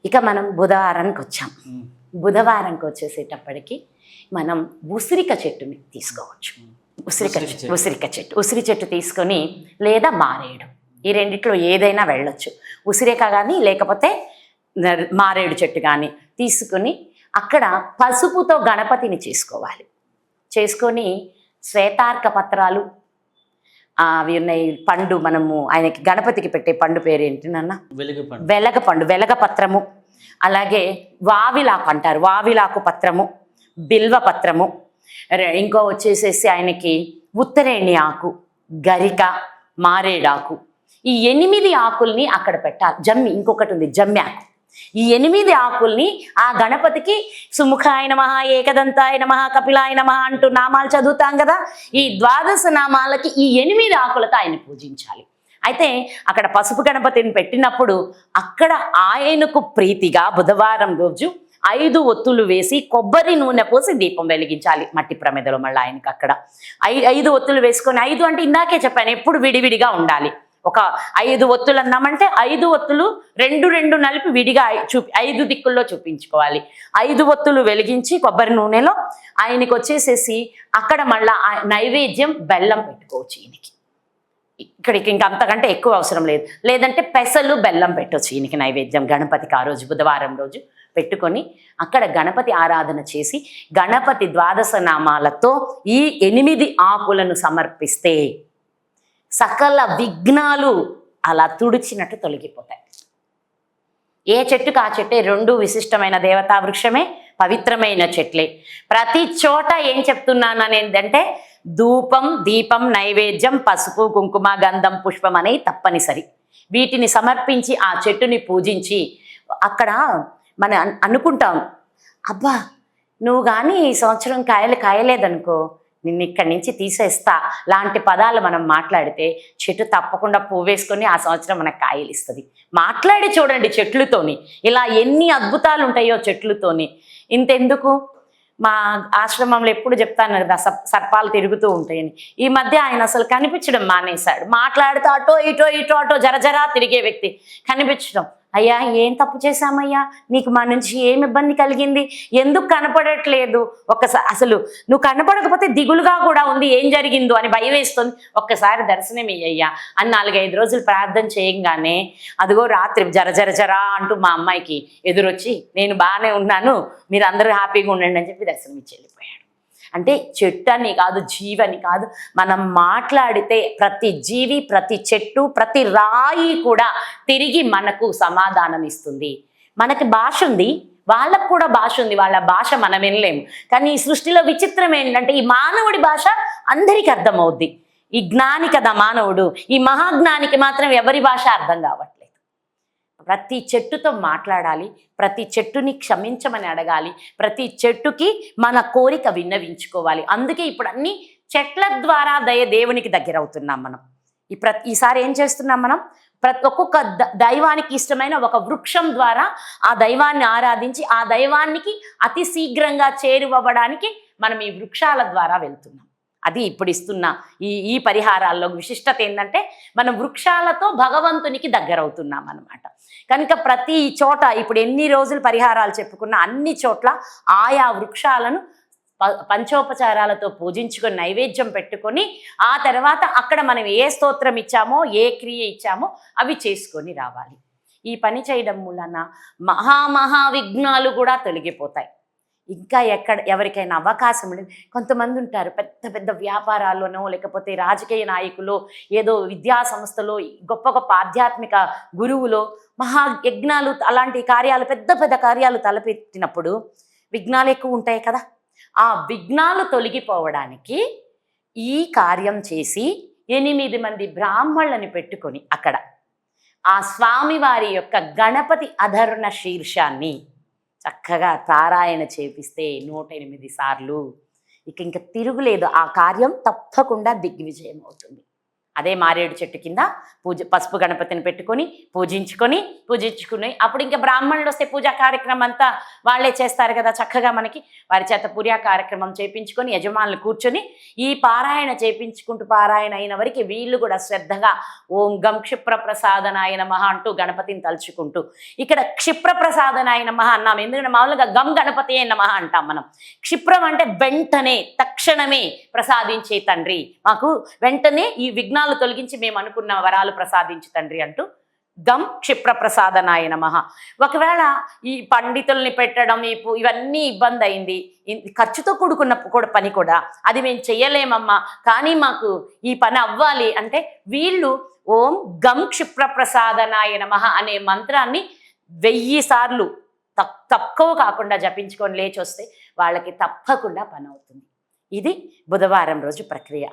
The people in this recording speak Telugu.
ఇక మనం బుధవారానికి వచ్చాం. బుధవారంకి వచ్చేసేటప్పటికి మనం ఉసిరిక చెట్టుని తీసుకోవచ్చు. ఉసిరి చెట్టు తీసుకొని, లేదా మారేడు, ఈ రెండిట్లో ఏదైనా వెళ్ళొచ్చు. ఉసిరిక కానీ లేకపోతే మారేడు చెట్టు కానీ తీసుకుని అక్కడ పసుపుతో గణపతిని చేసుకోవాలి. చేసుకొని శ్వేతార్క పత్రాలు అవి ఉన్నాయి. పండు, మనము ఆయనకి గణపతికి పెట్టే పండు పేరు ఏంటి నాన్న? వెలగపండు, వెలగపత్రము. అలాగే వావిలాకు అంటారు, వావిలాకు పత్రము, బిల్వ పత్రము. ఇంకో వచ్చేసేసి ఆయనకి ఉత్తరేణి ఆకు, గరిక, మారేడాకు. ఈ 8 ఆకుల్ని అక్కడ పెట్టాలి. జమ్మి, ఇంకొకటి ఉంది జమ్మి ఆకు. ఈ 8 ఆకుల్ని ఆ గణపతికి సుముఖాయ నమః, ఏకదంతాయ నమః, కపిలాయ నమః అంటూ నామాలు చదువుతాం కదా. ఈ 12 నామాలకి ఈ 8 ఆకులతో ఆయన పూజించాలి. అయితే అక్కడ పసుపు గణపతిని పెట్టినప్పుడు అక్కడ ఆయనకు ప్రీతిగా బుధవారం రోజు 5 ఒత్తులు వేసి కొబ్బరి నూనె పోసి దీపం వెలిగించాలి మట్టి ప్రమిదలో. మళ్ళీ ఆయనకి అక్కడ 5 ఒత్తులు వేసుకొని, 5 అంటే ఇందాకే చెప్పాను ఎప్పుడు విడివిడిగా ఉండాలి. ఒక 5 ఒత్తులు అన్నామంటే 5 ఒత్తులు 2 నలిపి విడిగా 5 దిక్కుల్లో చూపించుకోవాలి. 5 ఒత్తులు వెలిగించి కొబ్బరి నూనెలో ఆయనకి వచ్చేసేసి అక్కడ మళ్ళా నైవేద్యం బెల్లం పెట్టుకోవచ్చు. ఈయనకి ఇక్కడికి ఇంకా అంతకంటే ఎక్కువ అవసరం లేదు. లేదంటే పెసలు బెల్లం పెట్టవచ్చు ఈయనకి నైవేద్యం గణపతికి ఆ రోజు బుధవారం రోజు పెట్టుకొని అక్కడ గణపతి ఆరాధన చేసి గణపతి 12 నామాలతో ఈ 8 ఆకులను సమర్పిస్తే సకల విఘ్నాలు అలా తుడిచినట్టు తొలగిపోతాయి. ఏ చెట్టుకు ఆ చెట్టే, 2 విశిష్టమైన దేవతా వృక్షమే, పవిత్రమైన చెట్లే. ప్రతి చోట ఏం చెప్తున్నాను అనేదంటే ధూపం, దీపం, నైవేద్యం, పసుపు, కుంకుమ, గంధం, పుష్పం అనేవి తప్పనిసరి. వీటిని సమర్పించి ఆ చెట్టుని పూజించి అక్కడ మనం అనుకుంటాం, అబ్బా నువ్వు కానీ ఈ సంవత్సరం కాయలేదనుకో, నిన్ను ఇక్కడి నుంచి తీసేస్తా లాంటి పదాలు మనం మాట్లాడితే చెట్టు తప్పకుండా పువ్వేసుకొని ఆ సంవత్సరం మనకు కాయలు ఇస్తుంది. మాట్లాడి చూడండి చెట్లతోని, ఇలా ఎన్ని అద్భుతాలు ఉంటాయో చెట్లతోని. ఇంతెందుకు, మా ఆశ్రమంలో ఎప్పుడు చెప్తాను కదా సర్పాలు తిరుగుతూ ఉంటాయని. ఈ మధ్య ఆయన అసలు కనిపించడం మానేశాడు. మాట్లాడుతూ అటో ఇటో జరజరా తిరిగే వ్యక్తి కనిపించడం. అయ్యా ఏం తప్పు చేశామయ్యా, నీకు మా నుంచి ఏం ఇబ్బంది కలిగింది, ఎందుకు కనపడట్లేదు, ఒక్కసారి అసలు నువ్వు కనపడకపోతే దిగులుగా కూడా ఉంది, ఏం జరిగిందో అని భయం వేస్తుంది, ఒక్కసారి దర్శనం ఇయ్యయ్యా అని 4-5 రోజులు ప్రార్థన చేయంగానే అదిగో రాత్రి జరజరా అంటూ మా అమ్మాయికి ఎదురొచ్చి నేను బాగానే ఉన్నాను, మీరు అందరూ హ్యాపీగా ఉండండి అని చెప్పి దర్శనం ఇచ్చి వెళ్ళిపోయాడు. అంటే చెట్టు అని కాదు, జీవని కాదు, మనం మాట్లాడితే ప్రతి జీవి, ప్రతి చెట్టు, ప్రతి రాయి కూడా తిరిగి మనకు సమాధానం ఇస్తుంది. మనకి భాష ఉంది, వాళ్ళకు కూడా భాష ఉంది, వాళ్ళ భాష మనం వినలేము. కానీ ఈ సృష్టిలో విచిత్రం ఏంటంటే ఈ మానవుడి భాష అందరికీ అర్థమవుద్ది. ఈ జ్ఞాని కదా మానవుడు, ఈ మహాజ్ఞానికి మాత్రం ఎవరి భాష అర్థం కావట్లేదు. ప్రతి చెట్టుతో మాట్లాడాలి, ప్రతి చెట్టుని క్షమించమని అడగాలి, ప్రతి చెట్టుకి మన కోరిక విన్నవించుకోవాలి. అందుకే ఇప్పుడు అన్ని చెట్ల ద్వారా దేవునికి దగ్గర అవుతున్నాం మనం. ఈసారి ఏం చేస్తున్నాం మనం, ఒక్కొక్క దైవానికి ఇష్టమైన ఒక వృక్షం ద్వారా ఆ దైవాన్ని ఆరాధించి ఆ దైవానికి అతి శీఘ్రంగా చేరువవ్వడానికి మనం ఈ వృక్షాల ద్వారా వెళ్తున్నాం. అది ఇప్పుడు ఇస్తున్న ఈ పరిహారాల్లో విశిష్టత ఏంటంటే మనం వృక్షాలతో భగవంతునికి దగ్గర అవుతున్నాం అన్నమాట. కనుక ప్రతి చోట ఇప్పుడు ఎన్ని రోజులు పరిహారాలు చెప్పుకున్నా అన్ని చోట్ల ఆయా వృక్షాలను పంచోపచారాలతో పూజించుకొని నైవేద్యం పెట్టుకొని ఆ తర్వాత అక్కడ మనం ఏ స్తోత్రం ఇచ్చామో ఏ క్రియ ఇచ్చామో అవి చేసుకొని రావాలి. ఈ పని చేయడం వలన మహా విఘ్నాలు కూడా తొలగిపోతాయి. ఇంకా ఎవరికైనా అవకాశం ఉండేది, కొంతమంది ఉంటారు పెద్ద పెద్ద వ్యాపారాల్లోనో లేకపోతే రాజకీయ నాయకులు, ఏదో విద్యా సంస్థలో గొప్ప ఆధ్యాత్మిక గురువులో మహాయజ్ఞాలు అలాంటి కార్యాలు, పెద్ద పెద్ద కార్యాలు తలపెట్టినప్పుడు విఘ్నాలు ఎక్కువ ఉంటాయి కదా. ఆ విఘ్నాలు తొలగిపోవడానికి ఈ కార్యం చేసి 8 మంది బ్రాహ్మణులని పెట్టుకొని అక్కడ ఆ స్వామివారి యొక్క గణపతి అధర్ణ శీర్షాన్ని చక్కగా పారాయణ చేపిస్తే 108 సార్లు ఇంకా తిరుగులేదు. ఆ కార్యం తప్పకుండా దిగ్విజయం అవుతుంది. అదే మారేడు చెట్టు కింద పసుపు గణపతిని పెట్టుకొని పూజించుకుని అప్పుడు ఇంకా బ్రాహ్మణులు వస్తే పూజా కార్యక్రమం అంతా వాళ్ళే చేస్తారు కదా చక్కగా. మనకి వారి చేత పూజా కార్యక్రమం చేయించుకొని యజమానులు కూర్చొని ఈ పారాయణ చేయించుకుంటూ పారాయణ అయిన వరకు వీళ్ళు కూడా శ్రద్ధగా ఓం గం క్షిప్ర ప్రసాదనాయ నమః అంటూ గణపతిని తలుచుకుంటూ, ఇక్కడ క్షిప్ర ప్రసాదనాయ నమః అన్నాం ఎందుకంటే మామూలుగా గం గణపతి నమః అంటాం మనం. క్షిప్రం అంటే వెంటనే తక్షణమే ప్రసాదించే తండ్రి, మాకు వెంటనే ఈ విఘ్నాలు తొలగించి మేము అనుకున్న వరాలు ప్రసాదించు తండ్రి అంటూ గం క్షిప్ర ప్రసాదనాయ నమః. ఒకవేళ ఈ పండితుల్ని పెట్టడం ఇవన్నీ ఇబ్బంది అయింది, ఖర్చుతో కూడుకున్న పని కూడా, అది మేము చెయ్యలేమమ్మా కానీ మాకు ఈ పని అవ్వాలి అంటే వీళ్ళు ఓం గం క్షిప్ర ప్రసాదనాయ నమః అనే మంత్రాన్ని 1000 సార్లు తక్కువ కాకుండా జపించుకొని లేచి వస్తే వాళ్ళకి తప్పకుండా పని అవుతుంది. ఇది బుధవారం రోజు ప్రక్రియ.